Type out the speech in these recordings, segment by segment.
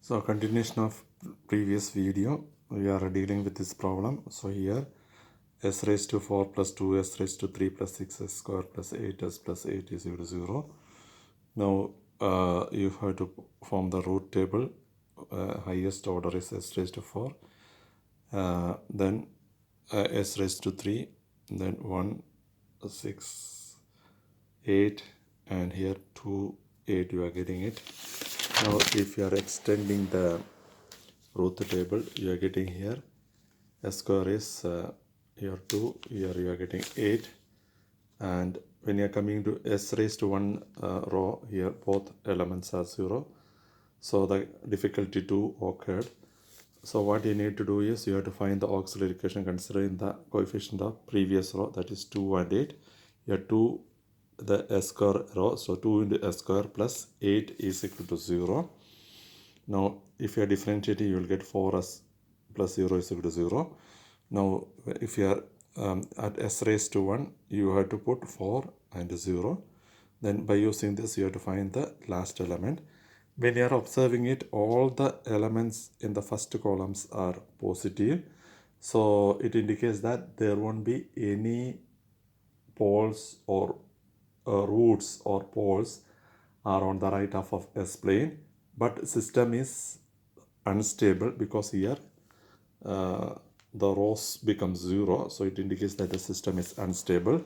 So continuation of previous video, we are dealing with this problem. So here s raised to 4 plus 2 s raised to 3 plus 6 s square plus 8 s plus 8 is equal to 0. Now you have to form the root table. Highest order is s raised to 4, then s raised to 3, then 1, 6, 8, and here 2, 8, you are getting it. Now if you are extending the root table, you are getting here s square is here 2, here you are getting 8, and when you are coming to s raised to 1 row, here both elements are 0, so the difficulty 2 occurred. So what you need to do is you have to find the auxiliary equation considering the coefficient of previous row, that is 2 and 8. Here 2 the s square row, so 2 into s square plus 8 is equal to 0. Now if you are differentiating, you will get 4s plus 0 is equal to 0. Now if you are at s raised to 1, you have to put 4 and 0. Then by using this, you have to find the last element. When you are observing it, all the elements in the first columns are positive. So it indicates that there won't be any poles or roots or poles are on the right half of S plane, but system is unstable because here the rows become 0, so it indicates that the system is unstable.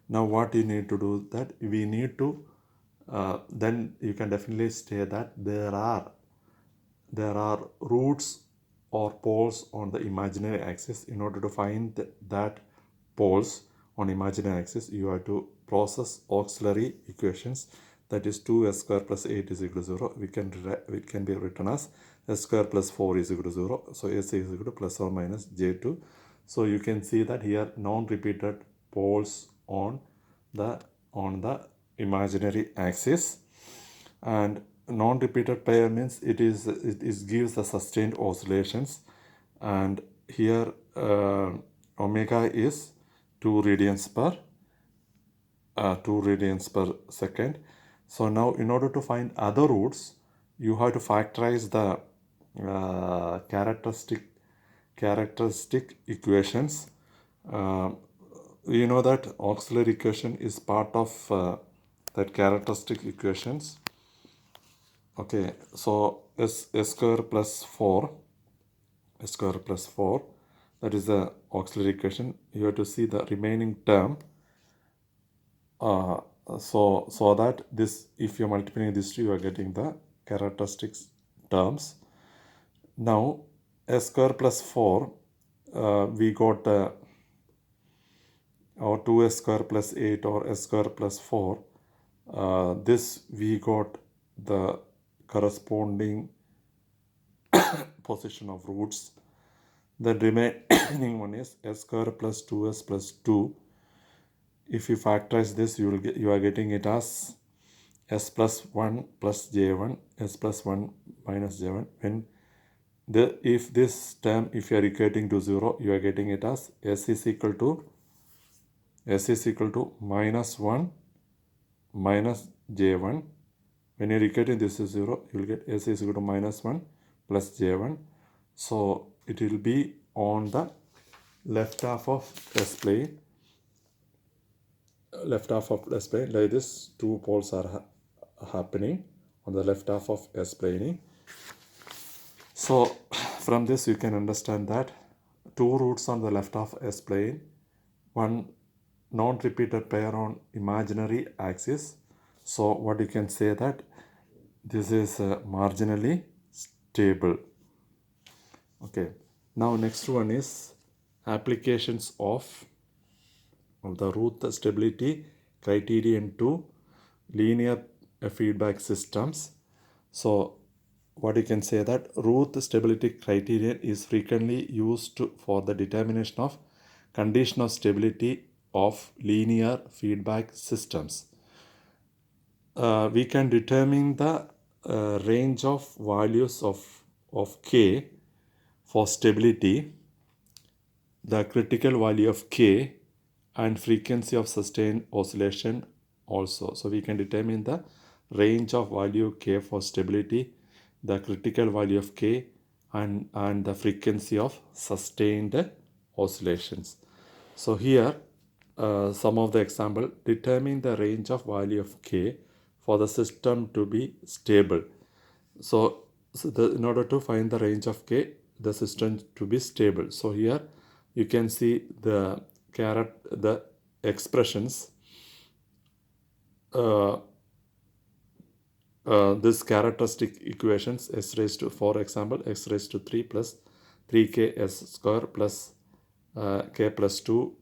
Now what you need to do, that we need to then you can definitely say that there are roots or poles on the imaginary axis. In order to find that poles on imaginary axis, you have to process auxiliary equations, that is 2s square plus 8 is equal to 0. It can be written as s square plus 4 is equal to 0. So s is equal to plus or minus j2. So you can see that here non-repeated poles on the imaginary axis, and non-repeated pair means it gives the sustained oscillations, and here omega is 2 radians per second. So now in order to find other roots, you have to factorize the characteristic equations. You know that auxiliary equation is part of that characteristic equations. Okay, so s square plus 4, that is the auxiliary equation. You have to see the remaining term. So that this, if you're multiplying these two, you are getting the characteristics terms. Now s square plus 4, we got or 2s square plus 8 or s square plus 4. This we got the corresponding position of roots. The remaining one is s square plus 2s plus 2. If you factorize this, you are getting it as s plus 1 plus j1, s plus 1 minus j1. If this term, if you are equating to 0, you are getting it as s is equal to minus 1 minus j1. When you are equating this is 0, you will get s is equal to minus 1 plus j1. So it will be on the left half of S plane. Like this, two poles are happening on the left half of S plane. So from this you can understand that two roots on the left half S plane, one non-repeated pair on imaginary axis. So what you can say that this is marginally stable. Okay, now next one is applications of the root stability criterion to linear feedback systems. So what you can say that root stability criterion is frequently used for the determination of condition of stability of linear feedback systems. We can determine the range of values of k for stability, the critical value of k, and frequency of sustained oscillation also. So we can determine the range of value k for stability, the critical value of k, and the frequency of sustained oscillations. So here some of the example: determine the range of value of k for the system to be stable. So, in order to find the range of k, the system to be stable. So here you can see the expressions. This characteristic equations s raised to, for example, x raised to 3 plus 3k s square plus k plus 2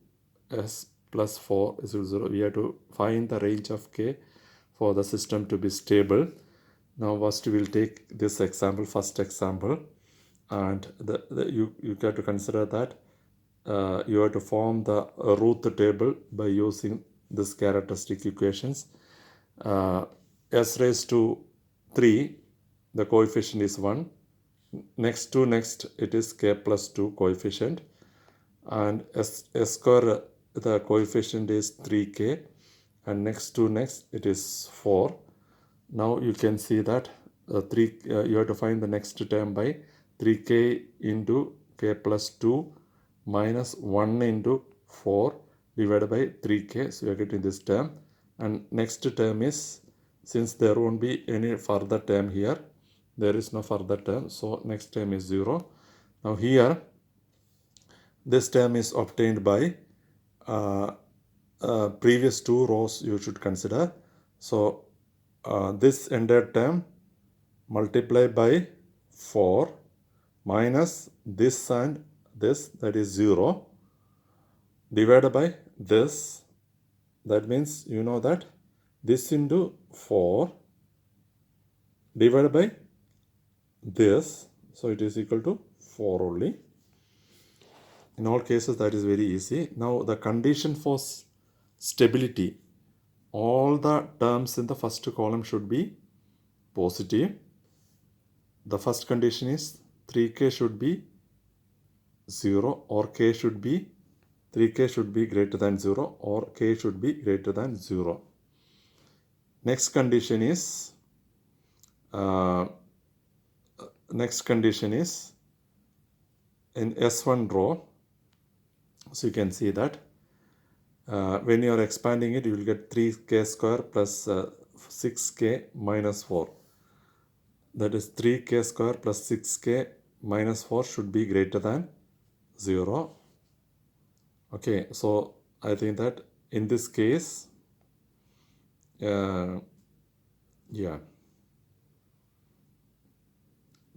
s plus 4 is equal to 0. We have to find the range of k for the system to be stable. Now first we will take this example, first example, and you got to consider that you have to form the Routh table by using this characteristic equations. S raised to 3, the coefficient is 1. Next it is k plus 2 coefficient, and s square, the coefficient is 3k, and next it is 4. Now you can see that you have to find the next term by 3k into k plus 2 minus 1 into 4 divided by 3k. So you are getting this term, and next term is, since there won't be any further term here, there is no further term, so next term is 0. Now here this term is obtained by previous two rows you should consider. So this entire term multiplied by 4 minus this and this, that is 0, divided by this, that means you know that this into 4 divided by this, so it is equal to 4 only. In all cases that is very easy. Now the condition for stability, all the terms in the first column should be positive. The first condition is 3k should be 0, or k should be 3k should be greater than 0, or k should be greater than 0. Next condition is in S1 row. So you can see that when you are expanding it, you will get 3k square plus 6k minus 4. That is 3k square plus 6k minus 4 should be greater than 0. Okay, so I think that in this case,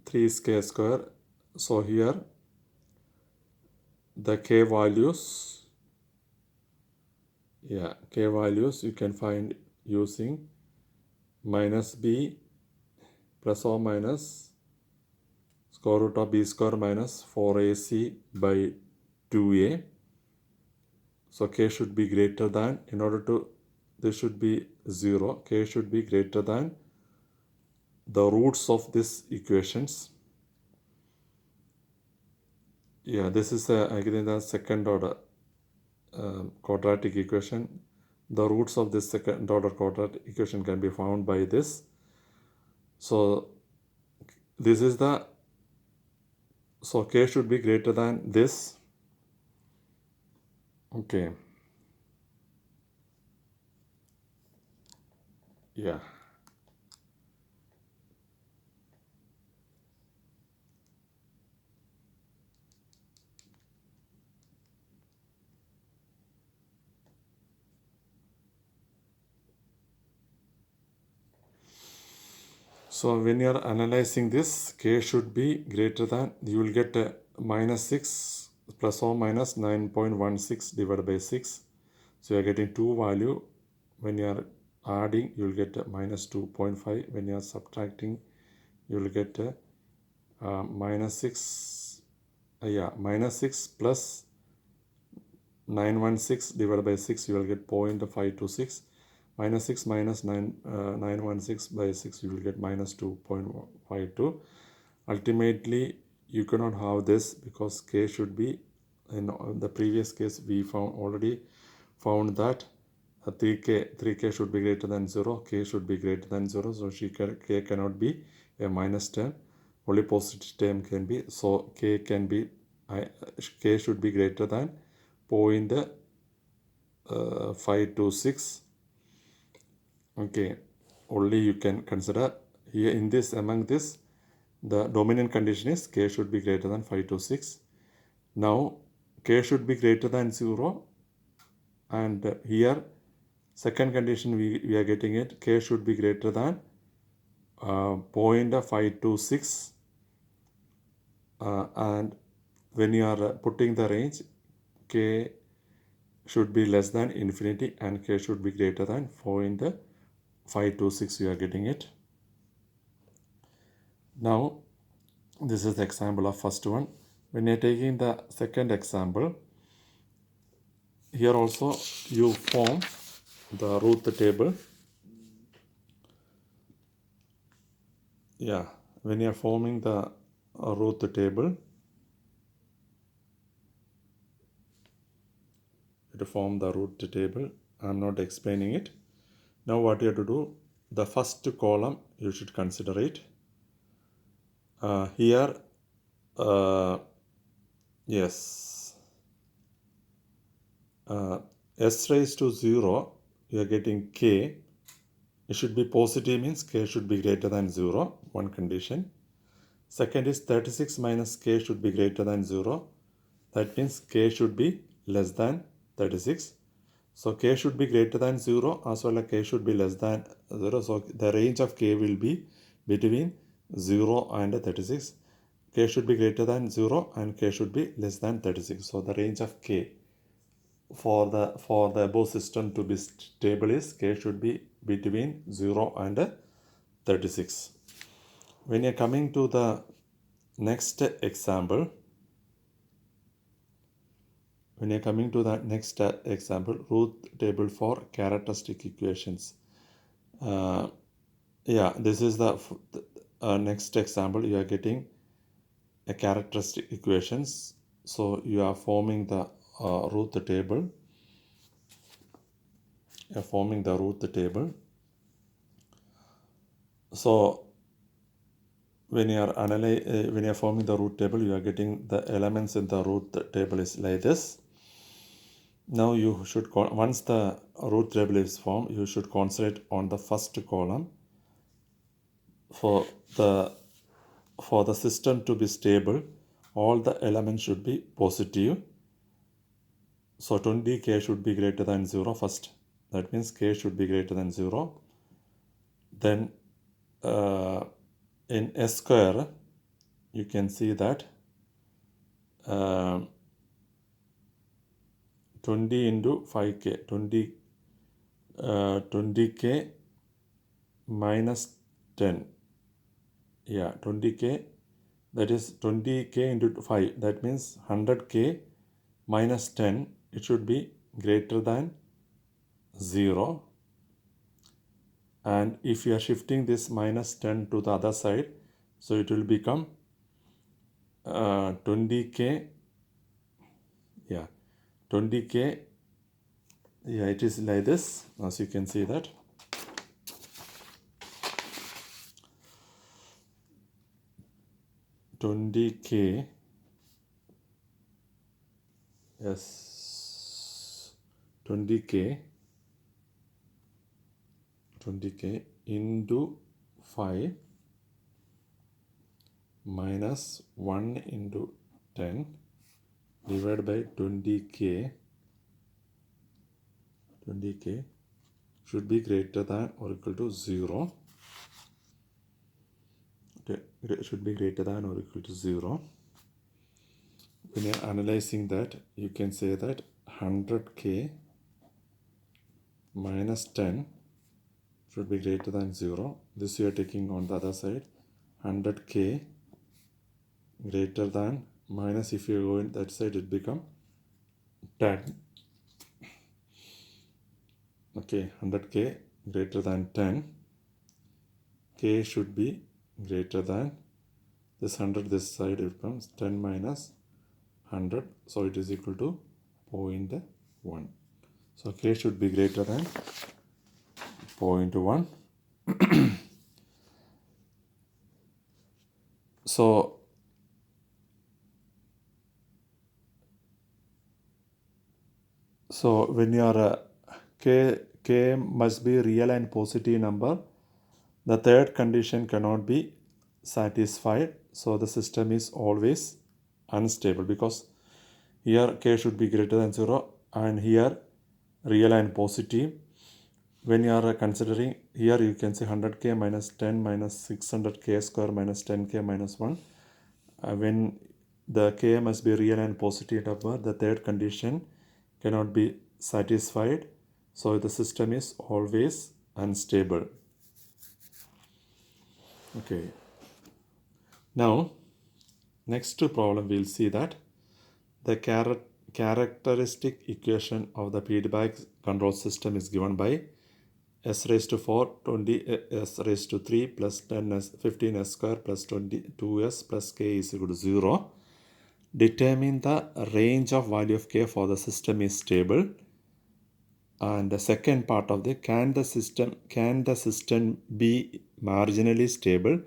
3k square. So here the k values, k values you can find using minus b plus or minus square root of b square minus 4ac by 2a. So k should be greater than, in order to, this should be 0, k should be greater than the roots of these equations. This is again the second order quadratic equation. The roots of this second order quadratic equation can be found by this. So this is the, so k should be greater than this. Okay. So when you are analyzing this, k should be greater than, you will get minus 6 plus or minus 9.16 divided by 6. So you are getting 2 value. When you are adding, you will get minus 2.5. When you are subtracting, you will get minus 6. Minus 6 plus 916 divided by 6, you will get 0.526. Minus 6 minus 916 by 6, you will get minus 2.52. Ultimately, you cannot have this because k should be, in the previous case we already found that 3k should be greater than 0, k should be greater than 0, so k cannot be a minus 10, only positive term can be, so k can be, k should be greater than 0.526. Okay, only you can consider here in this, among this, the dominant condition is k should be greater than 526. Now k should be greater than 0, and here second condition we are getting it, k should be greater than 0.526, and when you are putting the range, k should be less than infinity and k should be greater than 0.526. You are getting it. Now this is the example of first one. When you are taking the second example, here also you form the root table. Yeah, when you are forming the root table, to form the root table, I am not explaining it. Now what you have to do, the first column you should consider it. Here, yes, s raised to 0, you are getting k. It should be positive, means k should be greater than 0, one condition. Second is 36 minus k should be greater than 0. That means k should be less than 36. So k should be greater than 0 as well as k should be less than 0. So the range of k will be between 0 and 36. K should be greater than 0 and k should be less than 36. So the range of k for the above system to be stable is k should be between 0 and 36. When you are coming to the next example, root table for characteristic equations. Yeah, this is the next example. You are getting a characteristic equations. So you are forming the root table. So when you are forming the root table, you are getting the elements in the root table is like this. Now you should, once the root table is formed, you should concentrate on the first column. For the system to be stable, all the elements should be positive. So 20k should be greater than 0 first. That means k should be greater than 0. Then in s square, you can see that 20 into 5k, 20k minus 10. Yeah, 20k, that is 20k into 5, that means 100k minus 10, it should be greater than 0. And if you are shifting this minus 10 to the other side, so it will become 20k. Yeah, 20k. Yeah, it is like this, as you can see that. $20k, yes, 20k into 5 minus 1 into 10 divided by 20k should be greater than or equal to 0. Should be greater than or equal to 0. When you are analyzing that, you can say that 100k minus 10 should be greater than 0. This you are taking on the other side. 100k greater than, minus, if you go in that side, it become 10. Okay, 100k greater than 10. K should be greater than this 100, this side it becomes 10 minus 100, so it is equal to 0.1. So k should be greater than 0.1. so when your k must be real and positive number, the third condition cannot be satisfied, so the system is always unstable, because here k should be greater than 0 and here real and positive. When you are considering here, you can say 100k minus 10 minus 600k square minus 10k minus 1. When the k must be real and positive number, the third condition cannot be satisfied, so the system is always unstable. Okay, now next problem we'll see that the characteristic equation of the feedback control system is given by s raised to 4 20 s raised to 3 plus 10 s 15 s square plus 22s plus k is equal to 0. Determine the range of value of k for the system is stable. And the second part of the can the system be marginally stable?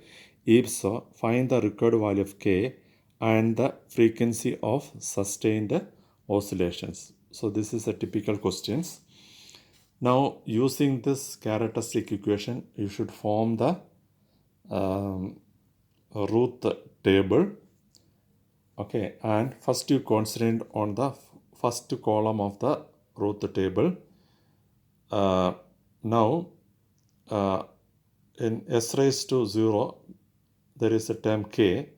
If so, find the required value of k and the frequency of sustained oscillations. So this is a typical questions. Now using this characteristic equation, you should form the Routh table. Okay, and first you concentrate on the first column of the Routh table. Now in s raised to 0, there is a term k.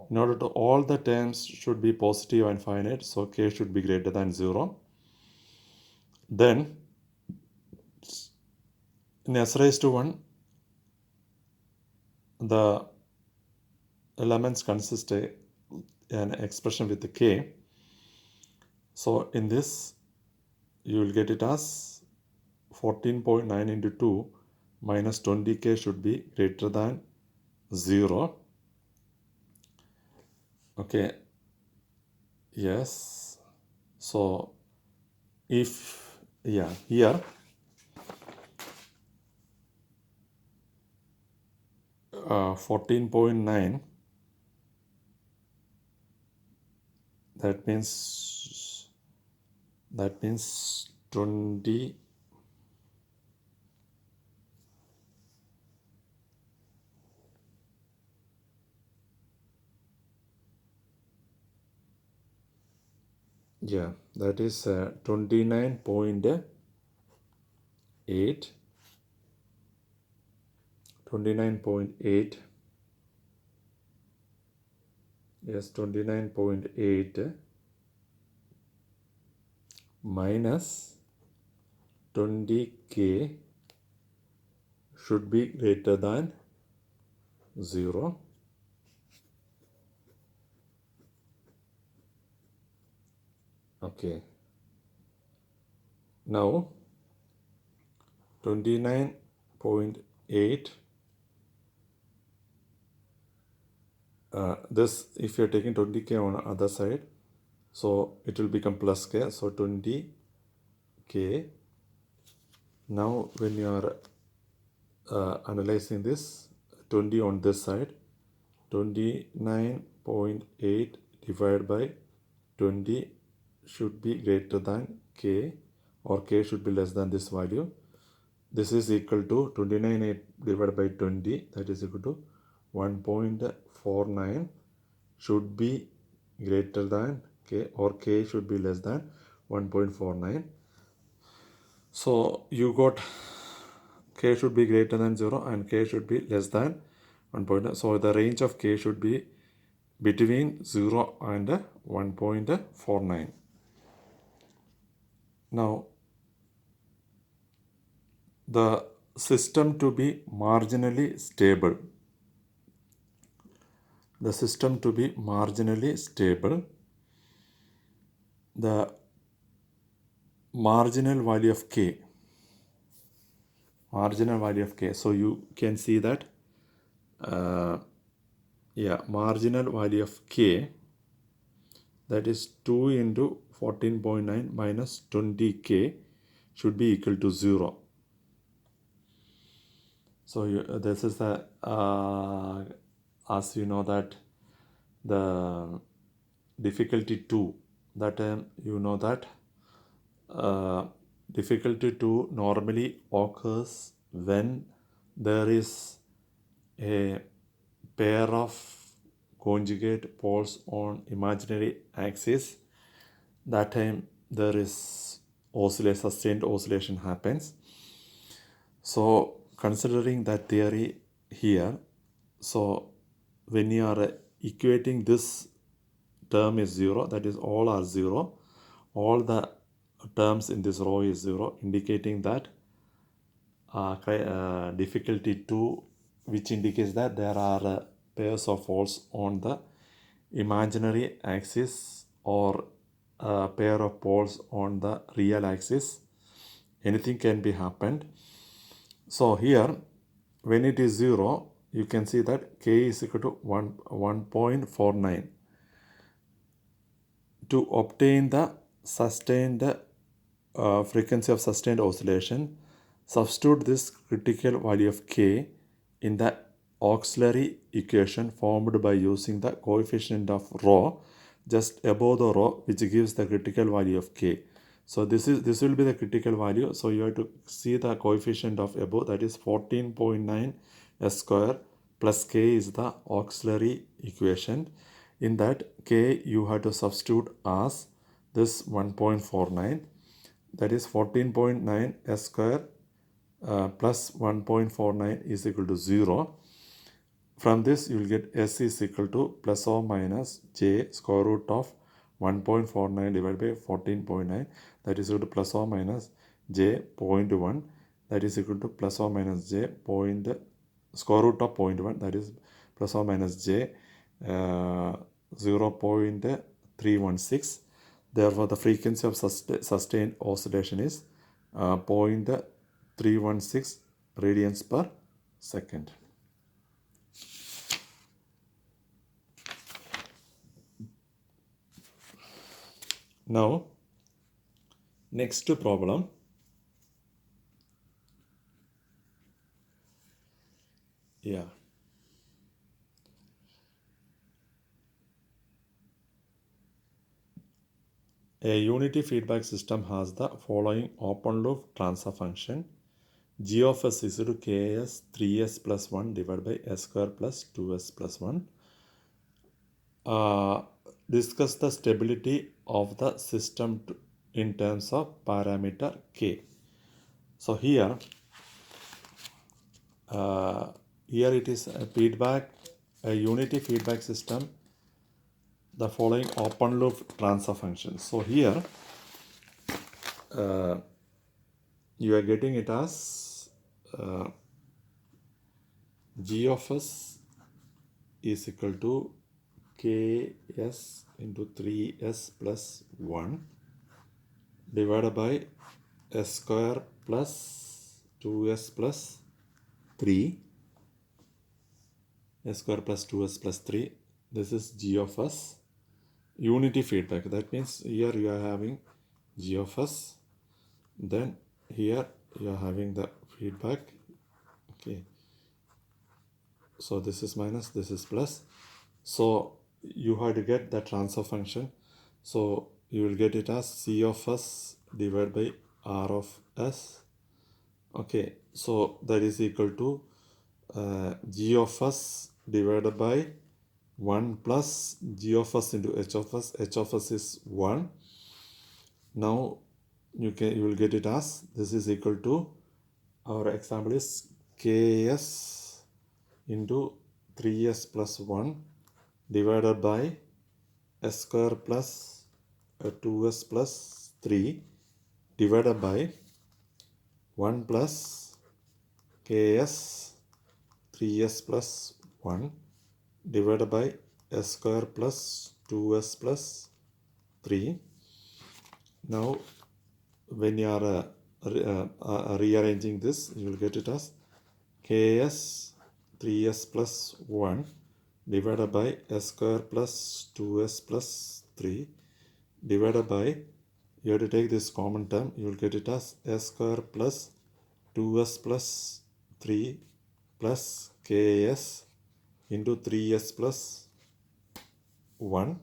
In order to all the terms should be positive and finite, so k should be greater than 0. Then in s raised to 1, the elements consist an expression with the k. So in this, you will get it as 14.9 into 2 minus 20k should be greater than 0. Okay, yes. So if, yeah, here 14.9, that means 20, yeah, that is 29.8, 29.8, yes, 29.8 minus 20k should be greater than 0. Okay, now 29.8, this, if you are taking 20k on the other side, so it will become plus k, so 20k. Now when you are analyzing this, 20 on this side, 29.8 divided by 20 should be greater than k, or k should be less than this value. This is equal to 29.8 divided by 20, that is equal to 1.49 should be greater than k, or k should be less than 1.49. So you got k should be greater than 0 and k should be less than 1. So the range of k should be between 0 and 1.49. Now the system to be marginally stable. The system to be marginally stable, the marginal value of k, so you can see that marginal value of k, that is 2 into 14.9 minus 20k should be equal to 0. So this is the as you know that the difficulty 2, that you know that difficulty 2 normally occurs when there is a pair of conjugate poles on imaginary axis. That time there is sustained oscillation happens. So considering that theory here, so when you are equating this term is 0, that is all are 0, all the terms in this row is 0, indicating that difficulty 2, which indicates that there are pairs of poles on the imaginary axis or a pair of poles on the real axis. Anything can be happened. So here when it is 0, you can see that k is equal to 1.49. To obtain the sustained frequency of sustained oscillation, substitute this critical value of k in the auxiliary equation formed by using the coefficient of rho just above the rho, which gives the critical value of k. So this will be the critical value. So you have to see the coefficient of above, that is 14.9 s square plus k is the auxiliary equation. In that k you have to substitute as this 1.49, that is 14.9 s square plus 1.49 is equal to 0. From this you will get s is equal to plus or minus j square root of 1.49 divided by 14.9, that is equal to plus or minus j 0.1, that is equal to plus or minus j square root of 0.1, that is plus or minus j 0.316. Therefore the frequency of sustained oscillation is 0.316 radians per second. Now next problem. Yeah. A unity feedback system has the following open loop transfer function. G of s is equal to ks 3s plus 1 divided by s square plus 2s plus 1. Discuss the stability of the system in terms of parameter k. So here it is a unity feedback system, the following open loop transfer function. So here you are getting it as g of s is equal to ks into 3s plus 1 divided by s square plus 2s plus 3, s square plus 2s plus 3. This is g of s, unity feedback. That means here you are having g of s, then here you are having the feedback. Okay, so this is minus, this is plus. So you have to get the transfer function. So you will get it as c of s divided by r of s. Okay, so that is equal to g of s divided by 1 plus g of s into h of s. H of s is 1. Now you will get it as this is equal to, our example is ks into 3s plus 1 divided by s square plus 2s plus 3 divided by 1 plus ks 3s plus 1 divided by s square plus 2s plus 3. Now when you are rearranging this, you will get it as ks 3s plus 1 divided by s square plus 2s plus 3 divided by, you have to take this common term, you will get it as s square plus 2s plus 3 plus ks into 3s plus 1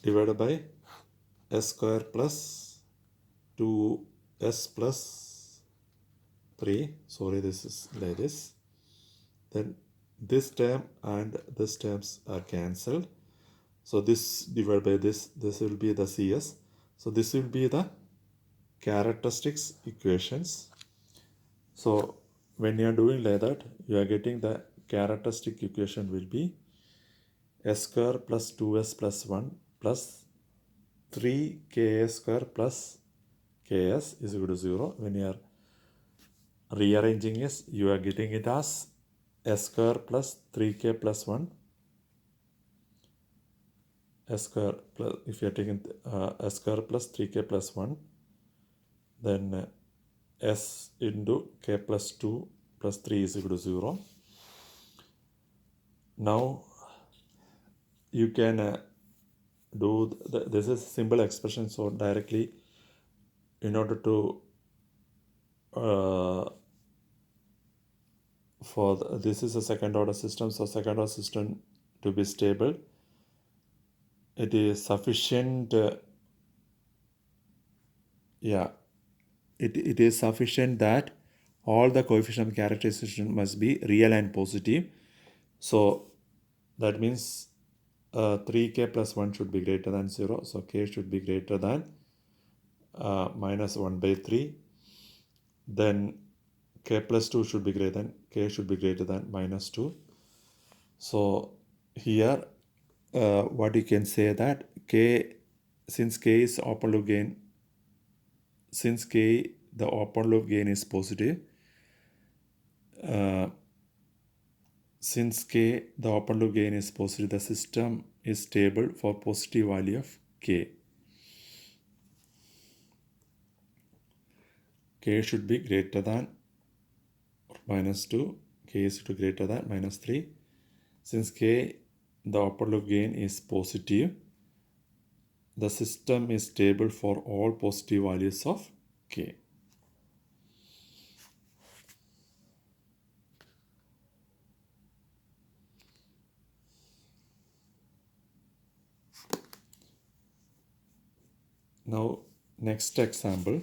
divided by s square plus 2s plus 3. Sorry, this is like this. Then this term and this terms are cancelled. So this divided by this will be the CS. So this will be the characteristics equations. So when you are doing like that, you are getting the characteristic equation will be s square plus 2s plus 1 plus 3ks square plus ks is equal to 0. When you are rearranging this, you are getting it as s square plus 3k plus 1 s square plus, if you are taking s square plus 3k plus 1, then s into k plus 2 plus 3 is equal to 0. Now you can do this is simple expression, so directly in order to this is a second order system, so second order system to be stable, it is sufficient it is sufficient that all the coefficient of characterization must be real and positive. So that means 3k plus 1 should be greater than 0, so k should be greater than minus 1 by 3. Then k plus 2 should be greater than, k should be greater than minus 2. So here what you can say that k, since k is open loop gain, since k the open loop gain is positive, since k the open loop gain is positive, the system is stable for positive value of k. K should be greater than or minus 2, k is to greater than minus 3. Since k the open loop gain is positive, the system is stable for all positive values of k. Now next example.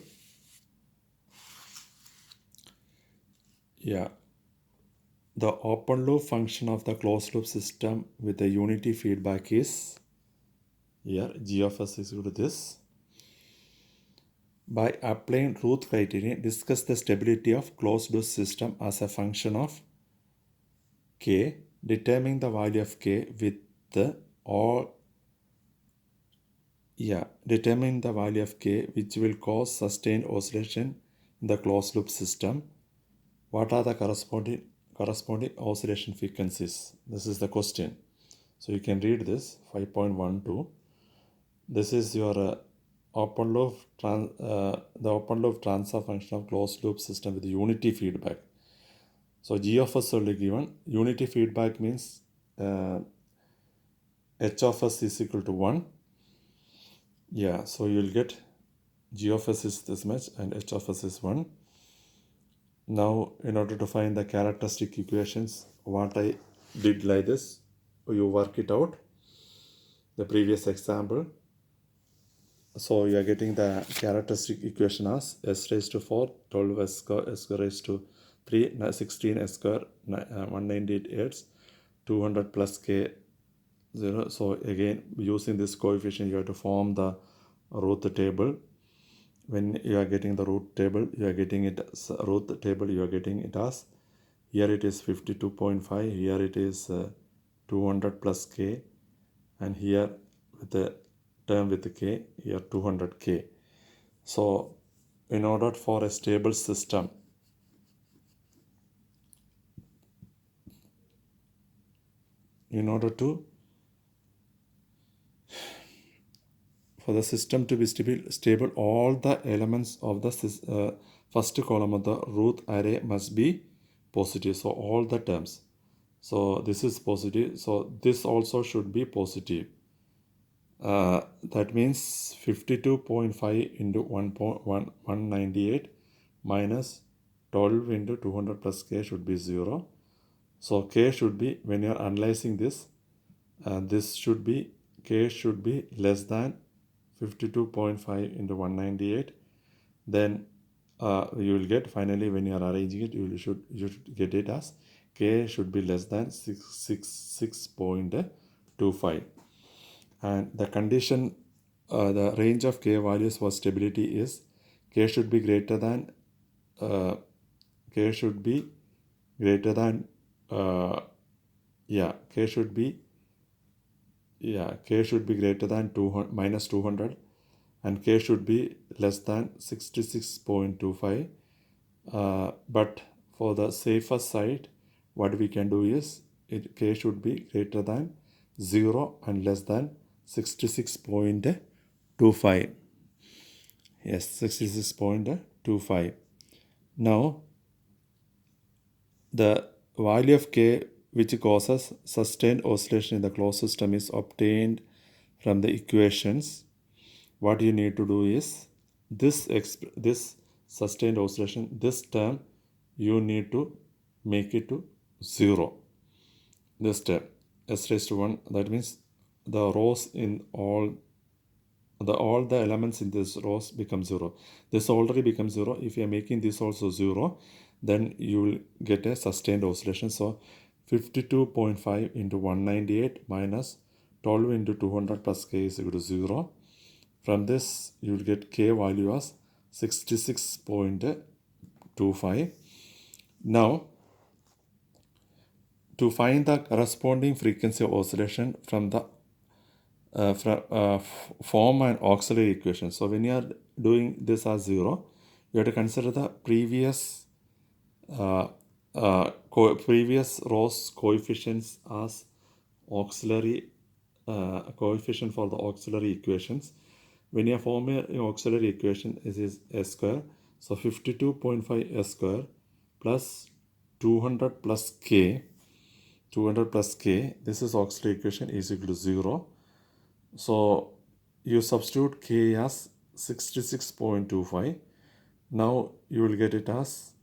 The open loop function of the closed loop system with the unity feedback is here g of s is equal to this. By applying Routh criterion, discuss the stability of closed loop system as a function of k, determining the value of k with the determine the value of k which will cause sustained oscillation in the closed loop system. What are the corresponding oscillation frequencies? This is the question. So you can read this 5.12. This is your open loop the open loop transfer function of closed loop system with unity feedback. So g of s will be given. Unity feedback means h of s is equal to 1. So you will get g of s is this much and h of s is 1. Now in order to find the characteristic equations, what I did like this, you work it out, the previous example. So you are getting the characteristic equation as s raised to 4, 12 s square raised to 3, 16 s square, 198, 200 plus k 0. So again, using this coefficient, you have to form the Routh table. When you are getting the Routh table, you are getting it as Routh table, you are getting it as, here it is 52.5, here it is 200 plus k, and here with the term with the k, here 200k. So in order for a stable system, for the system to be stable, all the elements of the first column of the Routh array must be positive. So all the terms. So this is positive. So this also should be positive. That means 52.5 into 198 minus 12 into 200 plus k should be 0. So k should be, when you are analyzing this, this should be, k should be less than 52.5 into 198. Then you will get, finally when you are arranging it, you should get it as k should be less than 666.25. And the condition, the range of k values for stability is k should be greater than k should be greater than k should be greater than 200 minus 200, and k should be less than 66.25. But for the safer side, what we can do is k should be greater than 0 and less than 66.25. Yes, 66.25. Now the value of k which causes sustained oscillation in the closed system is obtained from the equations. What you need to do is this sustained oscillation, this term, you need to make it to 0. This term, s raised to 1, that means the rows in all the elements in this rows become 0. This already becomes 0. If you are making this also 0, then you will get a sustained oscillation. So 52.5 into 198 minus 12 into 200 plus k is equal to 0. From this, you will get k value as 66.25. Now, to find the corresponding frequency of oscillation from the form an auxiliary equation. So when you are doing this as 0, you have to consider the previous previous rows coefficients as auxiliary coefficient for the auxiliary equations. When you form an auxiliary equation, this is s square. So 52.5 s square plus 200 plus k, this is auxiliary equation, is equal to 0. So you substitute k as 66.25. Now you will get it as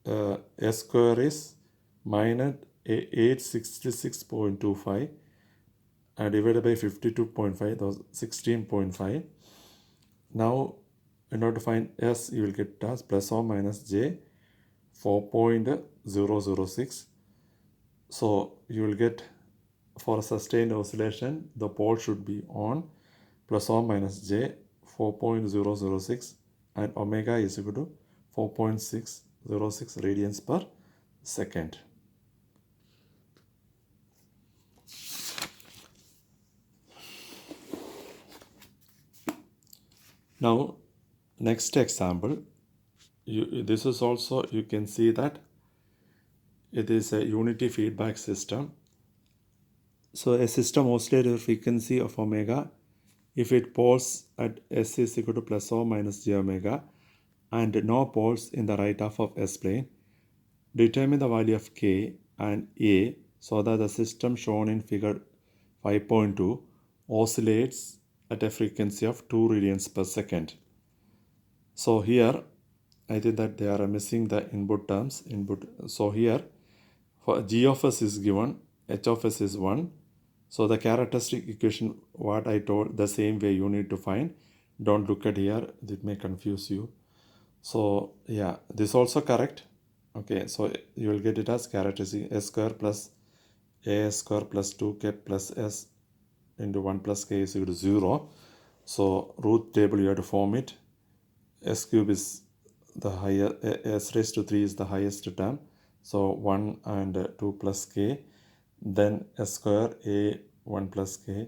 s square is minus 866.25 divided by 52.5, that was 16.5. Now in order to find s, you will get it as plus or minus j 4.006. So you will get, for a sustained oscillation, the pole should be on plus or minus j 4.006, and omega is equal to 4.606 radians per second. Now, next example, this is also, you can see that it is a unity feedback system. So a system oscillates at a frequency of omega if it poles at s is equal to plus or minus j omega and no poles in the right half of s plane. Determine the value of k and a so that the system shown in figure 5.2 oscillates at a frequency of 2 radians per second. So here I think that they are missing the input terms. So here for g of s is given, h of s is 1. So the characteristic equation, what I told, the same way you need to find. Don't look at here, it may confuse you. So yeah, this also correct. Okay, so you will get it as characteristic s square plus a square plus 2k plus s into 1 plus k is equal to 0. So root table you have to form it. S cube is the higher, s raised to 3 is the highest term. So 1 and 2 plus k. Then s square a 1 plus k.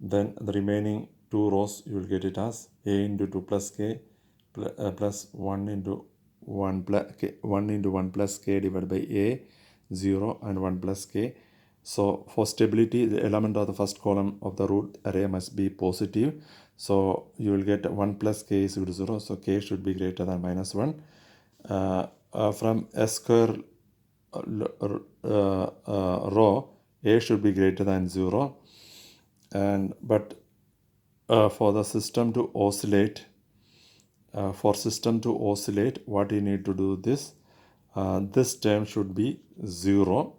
Then the remaining 2 rows you will get it as a into 2 plus k plus 1 into 1 plus k divided by a, 0 and 1 plus k. So for stability, the element of the first column of the root array must be positive. So you will get 1 plus k is equal to 0. So k should be greater than minus 1. From s square row, a should be greater than 0. But for the system to oscillate, what you need to do this, this term should be 0.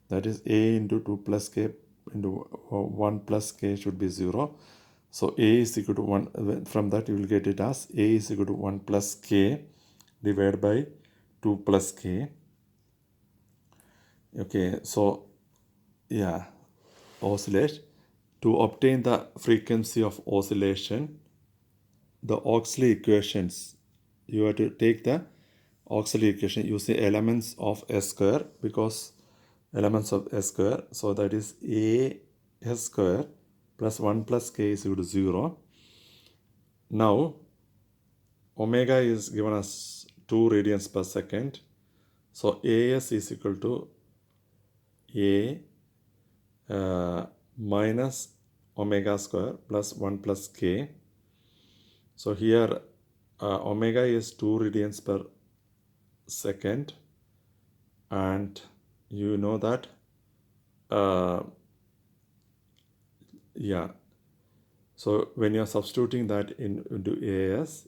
That is a into 2 plus k into 1 plus k should be 0. So a is equal to 1. From that you will get it as a is equal to 1 plus k divided by 2 plus k. Okay, so yeah, oscillate. To obtain the frequency of oscillation, the auxiliary equations, you have to take the auxiliary equation using elements of s square, because elements of s square, so that is a s square plus 1 plus k is equal to 0. Now omega is given as 2 radians per second, so as is equal to a minus omega square plus 1 plus k. So here omega is 2 radians per second, and you know that yeah, so when you are substituting that into as,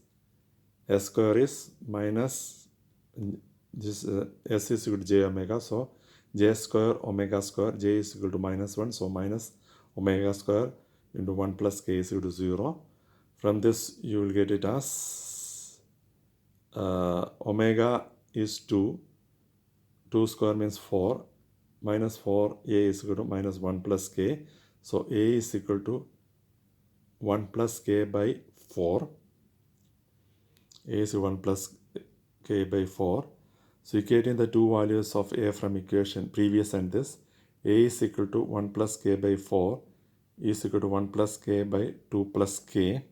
s square is minus this s is equal to j omega, so j square omega square, j is equal to minus 1, so minus omega square into 1 plus k is equal to 0. From this you will get it as omega is 2, 2 square means 4, minus 4, a is equal to minus 1 plus k, so a is equal to 1 plus k by 4, a is 1 plus k by 4. So equating the two values of a from equation previous and this, a is equal to 1 plus k by 4 is equal to 1 plus k by 2 plus k.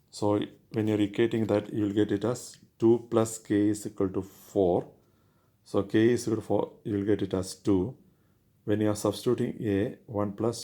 So when you're equating that, you will get it as 2 plus k is equal to 4. So k is equal to 4, you will get it as 2. When you are substituting a, 1 plus